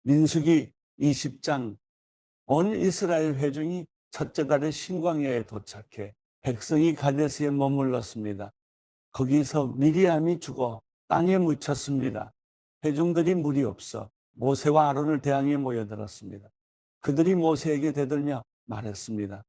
민수기 20장. 온 이스라엘 회중이 첫째 달에 신광야에 도착해 백성이 가데스에 머물렀습니다. 거기서 미리암이 죽어 땅에 묻혔습니다. 회중들이 물이 없어 모세와 아론을 대항해 모여들었습니다. 그들이 모세에게 대들며 말했습니다.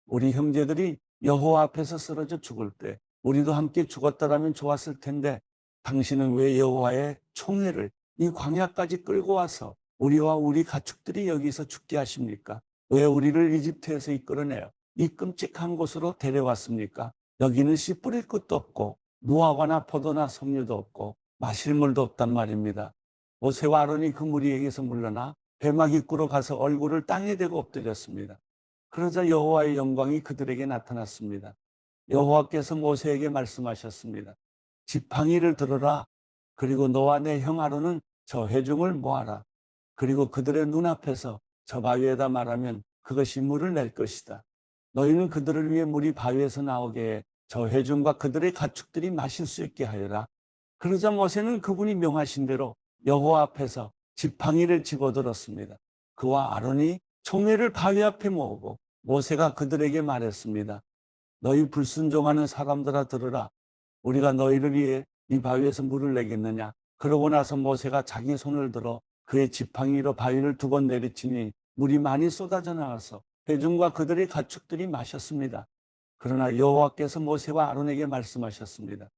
우리 형제들이 여호와 앞에서 쓰러져 죽을 때 우리도 함께 죽었더라면 좋았을 텐데 당신은 왜 여호와의 총회를 이 광야까지 끌고 와서 우리와 우리 가축들이 여기서 죽게 하십니까? 왜 우리를 이집트에서 이끌어내어 이 끔찍한 곳으로 데려왔습니까? 여기는 씨 뿌릴 것도 없고 무화과나 포도나 석류도 없고 마실 물도 없단 말입니다. 모세와 아론이 그 무리에게서 물러나 배막 입구로 가서 얼굴을 땅에 대고 엎드렸습니다. 그러자 여호와의 영광이 그들에게 나타났습니다. 여호와께서 모세에게 말씀하셨습니다. 지팡이를 들어라. 그리고 너와 내 형 아론은 저 회중을 모아라. 그리고 그들의 눈앞에서 저 바위에다 말하면 그것이 물을 낼 것이다. 너희는 그들을 위해 물이 바위에서 나오게 해 저 회중과 그들의 가축들이 마실 수 있게 하여라. 그러자 모세는 그분이 명하신 대로 여호와 앞에서 지팡이를 집어들었습니다. 그와 아론이 총회를 바위 앞에 모으고 모세가 그들에게 말했습니다. 너희 불순종하는 사람들아 들으라. 우리가 너희를 위해 이 바위에서 물을 내겠느냐. 그러고 나서 모세가 자기 손을 들어 그의 지팡이로 바위를 2번 내리치니 물이 많이 쏟아져 나와서 회중과 그들의 가축들이 마셨습니다. 그러나 여호와께서 모세와 아론에게 말씀하셨습니다.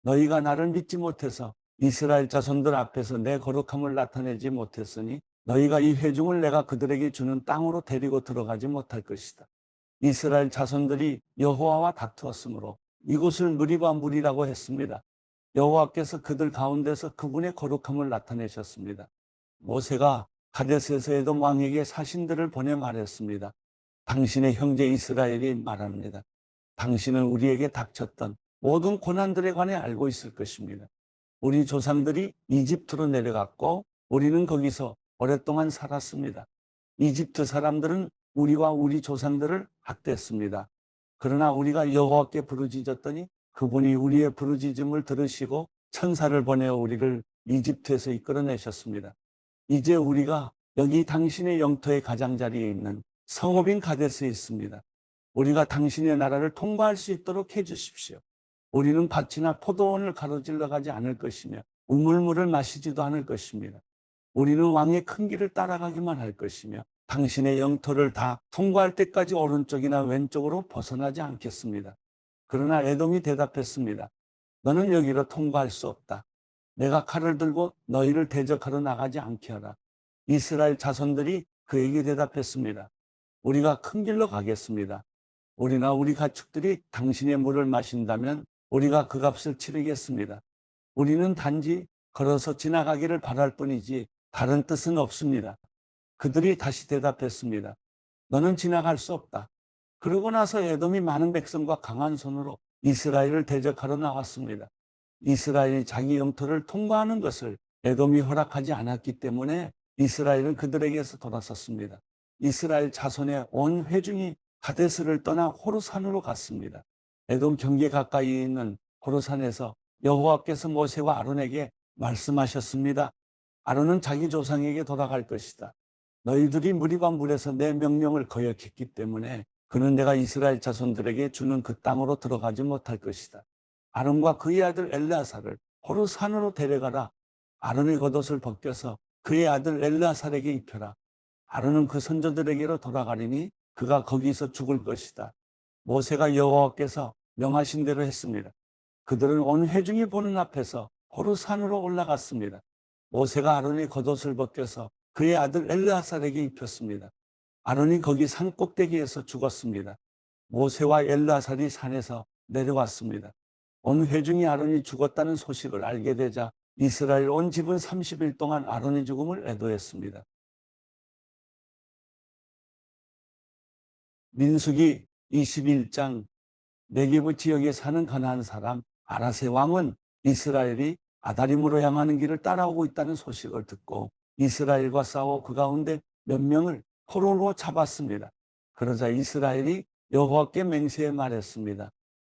너희가 나를 믿지 못해서 이스라엘 자손들 앞에서 내 거룩함을 나타내지 못했으니 너희가 이 회중을 내가 그들에게 주는 땅으로 데리고 들어가지 못할 것이다. 이스라엘 자손들이 여호와와 다투었으므로 이곳을 무리바 물이라고 했습니다. 여호와께서 그들 가운데서 그분의 거룩함을 나타내셨습니다. 모세가 가데스에서 에돔 왕에게 사신들을 보내 말했습니다. 당신의 형제 이스라엘이 말합니다. 당신은 우리에게 닥쳤던 모든 고난들에 관해 알고 있을 것입니다. 우리 조상들이 이집트로 내려갔고 우리는 거기서 오랫동안 살았습니다. 이집트 사람들은 우리와 우리 조상들을 학대했습니다. 그러나 우리가 여호와께 부르짖었더니 그분이 우리의 부르짖음을 들으시고 천사를 보내어 우리를 이집트에서 이끌어내셨습니다. 이제 우리가 여기 당신의 영토의 가장자리에 있는 성읍인 가데스에 있습니다. 우리가 당신의 나라를 통과할 수 있도록 해주십시오. 우리는 밭이나 포도원을 가로질러 가지 않을 것이며 우물물을 마시지도 않을 것입니다. 우리는 왕의 큰 길을 따라가기만 할 것이며 당신의 영토를 다 통과할 때까지 오른쪽이나 왼쪽으로 벗어나지 않겠습니다. 그러나 에돔이 대답했습니다. 너는 여기로 통과할 수 없다. 내가 칼을 들고 너희를 대적하러 나가지 않게 하라. 이스라엘 자손들이 그에게 대답했습니다. 우리가 큰 길로 가겠습니다. 우리나 우리 가축들이 당신의 물을 마신다면 우리가 그 값을 치르겠습니다. 우리는 단지 걸어서 지나가기를 바랄 뿐이지 다른 뜻은 없습니다. 그들이 다시 대답했습니다. 너는 지나갈 수 없다. 그러고 나서 에돔이 많은 백성과 강한 손으로 이스라엘을 대적하러 나왔습니다. 이스라엘이 자기 영토를 통과하는 것을 에돔이 허락하지 않았기 때문에 이스라엘은 그들에게서 돌아섰습니다. 이스라엘 자손의 온 회중이 가데스를 떠나 호르산으로 갔습니다. 에돔 경계 가까이 있는 호르산에서 여호와께서 모세와 아론에게 말씀하셨습니다. 아론은 자기 조상에게 돌아갈 것이다. 너희들이 무리바 물에서 내 명령을 거역했기 때문에 그는 내가 이스라엘 자손들에게 주는 그 땅으로 들어가지 못할 것이다. 아론과 그의 아들 엘르아살을 호르산으로 데려가라. 아론의 겉옷을 벗겨서 그의 아들 엘르아살에게 입혀라. 아론은 그 선조들에게로 돌아가리니 그가 거기서 죽을 것이다. 모세가 여호와께서 명하신 대로 했습니다. 그들은 온 회중이 보는 앞에서 호르산으로 올라갔습니다. 모세가 아론의 겉옷을 벗겨서 그의 아들 엘르아살에게 입혔습니다. 아론이 거기 산 꼭대기에서 죽었습니다. 모세와 엘르아살이 산에서 내려왔습니다. 온 회중이 아론이 죽었다는 소식을 알게 되자 이스라엘 온 집은 30일 동안 아론의 죽음을 애도했습니다. 민수기 21장. 네게브 지역에 사는 가나안 사람 아라세 왕은 이스라엘이 아다림으로 향하는 길을 따라오고 있다는 소식을 듣고 이스라엘과 싸워 그 가운데 몇 명을 포로로 잡았습니다. 그러자 이스라엘이 여호와께 맹세해 말했습니다.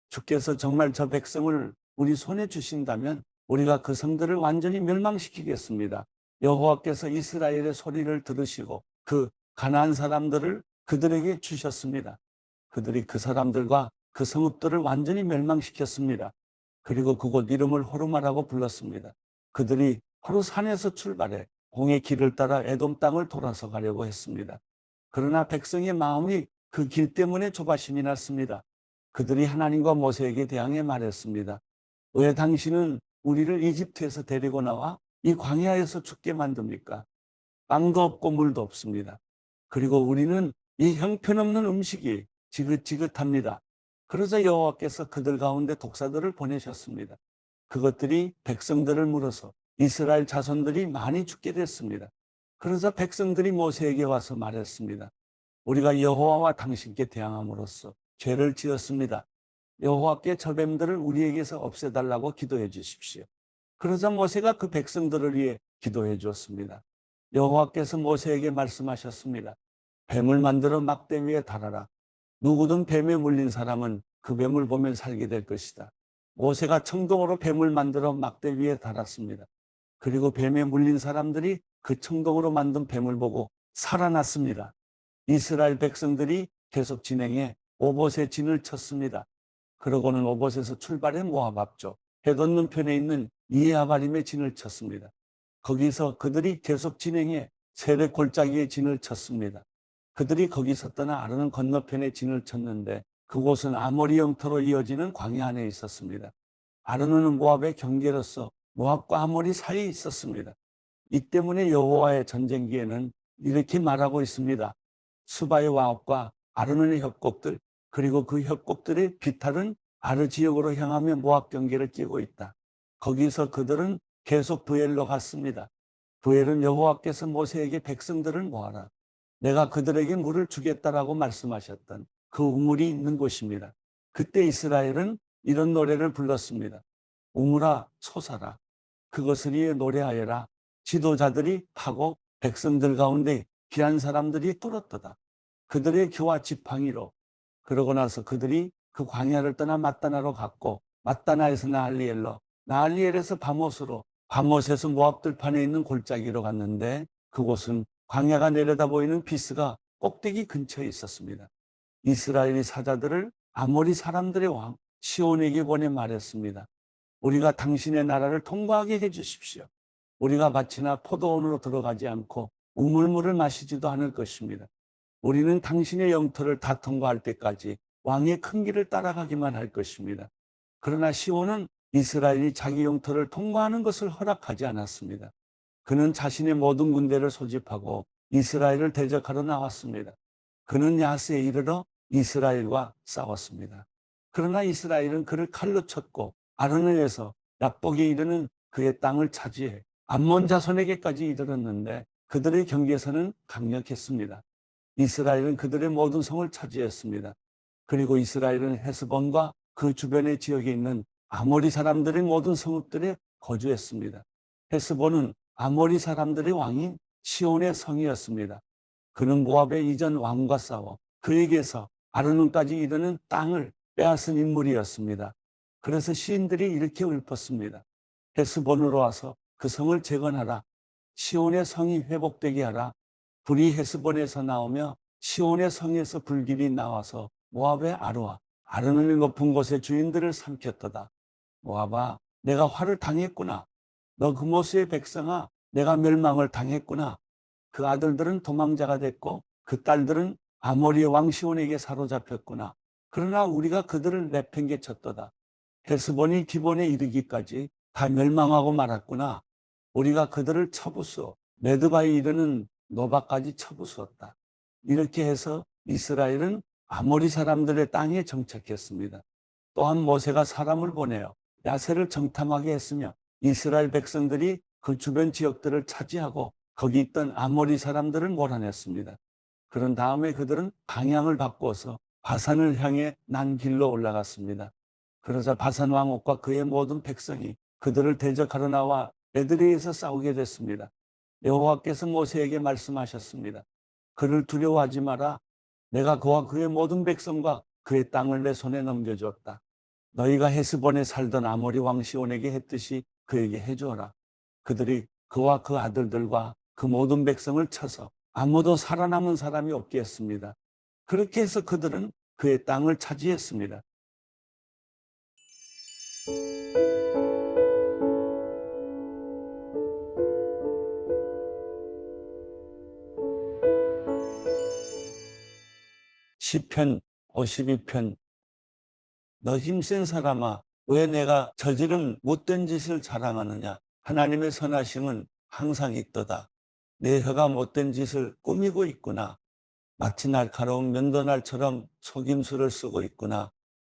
주께서 정말 저 백성을 우리 손에 주신다면 우리가 그 성들을 완전히 멸망시키겠습니다. 여호와께서 이스라엘의 소리를 들으시고 그 가나안 사람들을 그들에게 주셨습니다. 그들이 그 사람들과 그 성읍들을 완전히 멸망시켰습니다. 그리고 그곳 이름을 호르마라고 불렀습니다. 그들이 호르산에서 출발해 홍해 길을 따라 에돔 땅을 돌아서 가려고 했습니다. 그러나 백성의 마음이 그 길 때문에 조바심이 났습니다. 그들이 하나님과 모세에게 대항해 말했습니다. 왜 당신은 우리를 이집트에서 데리고 나와 이 광야에서 죽게 만듭니까? 빵도 없고 물도 없습니다. 그리고 우리는 이 형편없는 음식이 지긋지긋합니다. 그러자 여호와께서 그들 가운데 독사들을 보내셨습니다. 그것들이 백성들을 물어서 이스라엘 자손들이 많이 죽게 됐습니다. 그러자 백성들이 모세에게 와서 말했습니다. 우리가 여호와와 당신께 대항함으로써 죄를 지었습니다. 여호와께 저 뱀들을 우리에게서 없애달라고 기도해 주십시오. 그러자 모세가 그 백성들을 위해 기도해 주었습니다. 여호와께서 모세에게 말씀하셨습니다. 뱀을 만들어 막대 위에 달아라. 누구든 뱀에 물린 사람은 그 뱀을 보면 살게 될 것이다. 모세가 청동으로 뱀을 만들어 막대 위에 달았습니다. 그리고 뱀에 물린 사람들이 그 청동으로 만든 뱀을 보고 살아났습니다. 이스라엘 백성들이 계속 진행해 오봇에 진을 쳤습니다. 그러고는 오봇에서 출발해 모압 앞쪽 해 돋는 편에 있는 이에아바림에 진을 쳤습니다. 거기서 그들이 계속 진행해 세렛 골짜기에 진을 쳤습니다. 그들이 거기서 떠나 아르논 건너편에 진을 쳤는데 그곳은 아모리 영토로 이어지는 광야 안에 있었습니다. 아르논은 모압의 경계로서 모압과 아모리 사이에 있었습니다. 이 때문에 여호와의 전쟁기에는 이렇게 말하고 있습니다. 수바의 와합과 아르논의 협곡들 그리고 그 협곡들의 비탈은 아르 지역으로 향하며 모압 경계를 끼고 있다. 거기서 그들은 계속 브엘로 갔습니다. 브엘은 여호와께서 모세에게 백성들을 모아라. 내가 그들에게 물을 주겠다라고 말씀하셨던 그 우물이 있는 곳입니다. 그때 이스라엘은 이런 노래를 불렀습니다. 우물아 솟아라. 그것을 위해 노래하여라. 지도자들이 파고 백성들 가운데 귀한 사람들이 뚫었도다. 그들의 교와 지팡이로. 그러고 나서 그들이 그 광야를 떠나 마따나로 갔고 마따나에서 나할리엘로 나할리엘에서 바못으로 바못에서 모압 들판에 있는 골짜기로 갔는데 그곳은 광야가 내려다 보이는 비스가 꼭대기 근처에 있었습니다. 이스라엘이 사자들을 아모리 사람들의 왕 시온에게 보내 말했습니다. 우리가 당신의 나라를 통과하게 해주십시오. 우리가 밭이나 포도원으로 들어가지 않고 우물물을 마시지도 않을 것입니다. 우리는 당신의 영토를 다 통과할 때까지 왕의 큰 길을 따라가기만 할 것입니다. 그러나 시온은 이스라엘이 자기 영토를 통과하는 것을 허락하지 않았습니다. 그는 자신의 모든 군대를 소집하고 이스라엘을 대적하러 나왔습니다. 그는 야스에 이르러 이스라엘과 싸웠습니다. 그러나 이스라엘은 그를 칼로 쳤고 아르논에서 약복에 이르는 그의 땅을 차지해 암몬 자손에게까지 이르렀는데 그들의 경계선은 강력했습니다. 이스라엘은 그들의 모든 성을 차지했습니다. 그리고 이스라엘은 헤스본과 그 주변의 지역에 있는 아모리 사람들의 모든 성읍들에 거주했습니다. 헤스본은 아모리 사람들의 왕인 시온의 성이었습니다. 그는 모압의 이전 왕과 싸워 그에게서 아르논까지 이르는 땅을 빼앗은 인물이었습니다. 그래서 시인들이 이렇게 읊었습니다. 헤스본으로 와서 그 성을 재건하라. 시온의 성이 회복되게 하라. 불이 헤스본에서 나오며 시온의 성에서 불길이 나와서 모압의 아루와 아르논의 높은 곳의 주인들을 삼켰도다. 모압아, 내가 화를 당했구나. 너 그모스의 백성아, 내가 멸망을 당했구나. 그 아들들은 도망자가 됐고 그 딸들은 아모리의 왕 시온에게 사로잡혔구나. 그러나 우리가 그들을 내팽개쳤도다. 헤스본이 기본에 이르기까지 다 멸망하고 말았구나. 우리가 그들을 쳐부수어 메드바에 이르는 노바까지 쳐부수었다. 이렇게 해서 이스라엘은 아모리 사람들의 땅에 정착했습니다. 또한 모세가 사람을 보내어 야세를 정탐하게 했으며 이스라엘 백성들이 그 주변 지역들을 차지하고 거기 있던 아모리 사람들을 몰아냈습니다. 그런 다음에 그들은 방향을 바꿔서 바산을 향해 난 길로 올라갔습니다. 그러자 바산 왕옥과 그의 모든 백성이 그들을 대적하러 나와 에드레에서 싸우게 됐습니다. 여호와께서 모세에게 말씀하셨습니다. 그를 두려워하지 마라. 내가 그와 그의 모든 백성과 그의 땅을 내 손에 넘겨주었다. 너희가 헤스본에 살던 아모리 왕 시온에게 했듯이 그에게 해주어라. 그들이 그와 그 아들들과 그 모든 백성을 쳐서 아무도 살아남은 사람이 없게 했습니다. 그렇게 해서 그들은 그의 땅을 차지했습니다. 시편 52편. 너 힘센 사람아, 왜 내가 저지른 못된 짓을 자랑하느냐? 하나님의 선하심은 항상 있도다. 내 혀가 못된 짓을 꾸미고 있구나. 마치 날카로운 면도날처럼 속임수를 쓰고 있구나.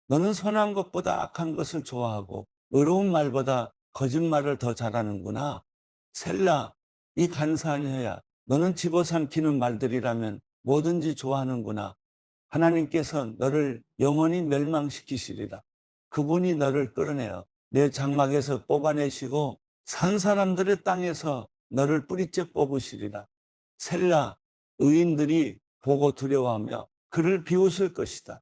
너는 선한 것보다 악한 것을 좋아하고 의로운 말보다 거짓말을 더 잘하는구나. 셀라, 이 간사한 혀야, 너는 집어삼키는 말들이라면 뭐든지 좋아하는구나. 하나님께서 너를 영원히 멸망시키시리라. 그분이 너를 끌어내어 내 장막에서 뽑아내시고 산 사람들의 땅에서 너를 뿌리째 뽑으시리라. 셀라, 의인들이 보고 두려워하며 그를 비웃을 것이다.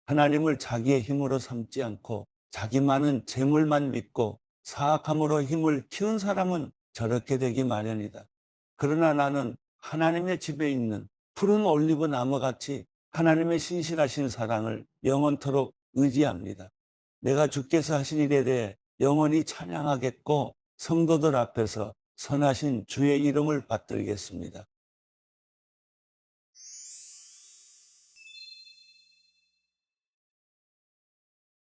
하나님을 자기의 힘으로 삼지 않고 자기 많은 재물만 믿고 사악함으로 힘을 키운 사람은 저렇게 되기 마련이다. 그러나 나는 하나님의 집에 있는 푸른 올리브 나무같이 하나님의 신실하신 사랑을 영원토록 의지합니다. 내가 주께서 하신 일에 대해 영원히 찬양하겠고 성도들 앞에서 선하신 주의 이름을 받들겠습니다.